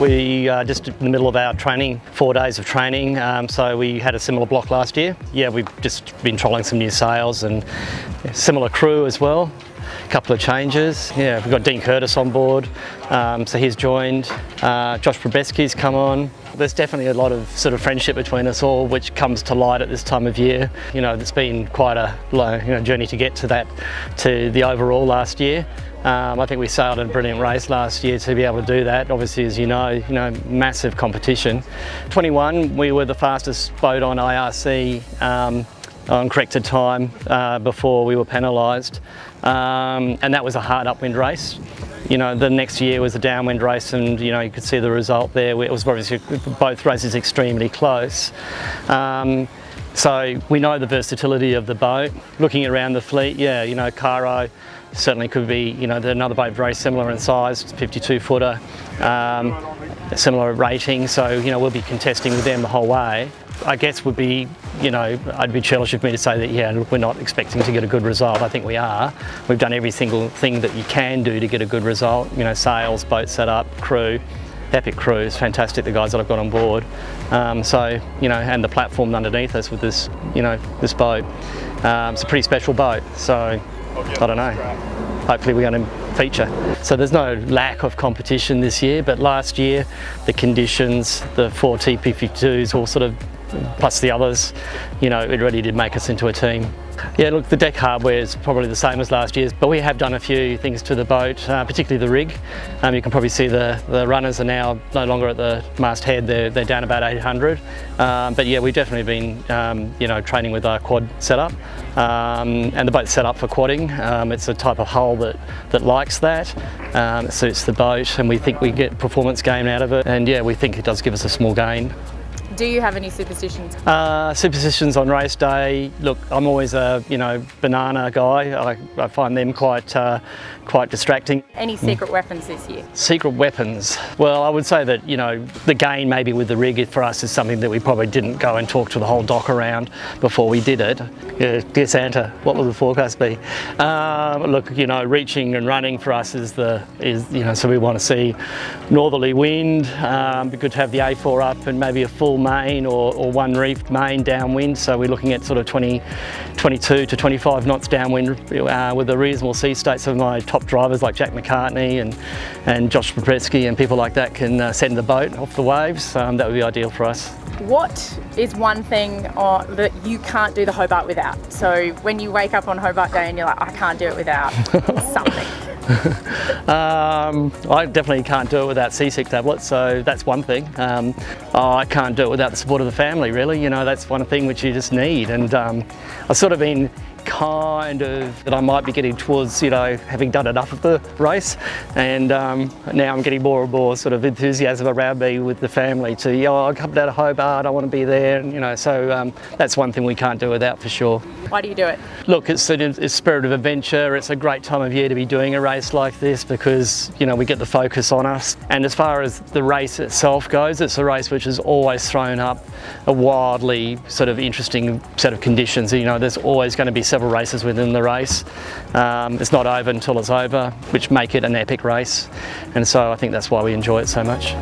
We are just in the middle of our training, 4 days of training, so we had a similar block last year. Yeah, we've just been trialling some new sails and similar crew as well. A couple of changes. Yeah, we've got Dean Curtis on board, so he's joined. Josh Probeski's come on. There's definitely a lot of sort of friendship between us all, which comes to light at this time of year. You know, it's been quite a journey to get to that, to the overall last year. I think we sailed a brilliant race last year to be able to do that. Obviously, as you know, massive competition. 21, we were the fastest boat on IRC on corrected time before we were penalised, and that was a hard upwind race. The next year was a downwind race, and you could see the result there. It was obviously both races extremely close. So we know the versatility of the boat. Looking around the fleet, Cairo certainly could be, another boat very similar in size, 52-footer, similar rating. So we'll be contesting with them the whole way. I guess would be, I'd be churlish of me to say that, we're not expecting to get a good result. I think we are. We've done every single thing that you can do to get a good result. Sails, boat setup, crew, epic crew. It's fantastic, the guys that I've got on board. And the platform underneath us with this, this boat. It's a pretty special boat. So, I don't know. Hopefully we're going to feature. So there's no lack of competition this year, but last year the conditions, the 4 TP52s all sort of, plus the others, it really did make us into a team. Yeah, look, the deck hardware is probably the same as last year's, but we have done a few things to the boat, particularly the rig. You can probably see the runners are now no longer at the masthead, they're down about 800. But yeah, we've definitely been, training with our quad setup. And the boat's set up for quadding. It's a type of hull that likes that. It suits the boat, and we think we get performance gain out of it. And yeah, we think it does give us a small gain. Do you have any superstitions? Superstitions on race day. Look, I'm always a banana guy. I find them quite distracting. Any secret weapons this year? Secret weapons. Well, I would say that the gain maybe with the rig for us is something that we probably didn't go and talk to the whole dock around before we did it. Yeah, dear Santa, what will the forecast be? Look, reaching and running for us is so we want to see northerly wind. Be good to have the A4 up and maybe a full main or one reefed main downwind. So we're looking at sort of 22 to 25 knots downwind with a reasonable sea state. So my top drivers like Jack McCartney and Josh Probeski and people like that can send the boat off the waves. That would be ideal for us. What is one thing that you can't do the Hobart without? So when you wake up on Hobart Day and you're like, I can't do it without something. I definitely can't do it without seasick tablets, so that's one thing. I can't do it without the support of the family, really. That's one thing which you just need. And I've sort of been kind of that I might be getting towards, having done enough of the race, and now I'm getting more and more sort of enthusiasm around me with the family to, I'll come down to Hobart, I want to be there, and so that's one thing we can't do without for sure. Why do you do it? Look, it's a spirit of adventure. It's a great time of year to be doing a race like this because, we get the focus on us. And as far as the race itself goes, it's a race which has always thrown up a wildly sort of interesting set of conditions. There's always going to be several races within the race. It's not over until it's over, which make it an epic race. And so I think that's why we enjoy it so much.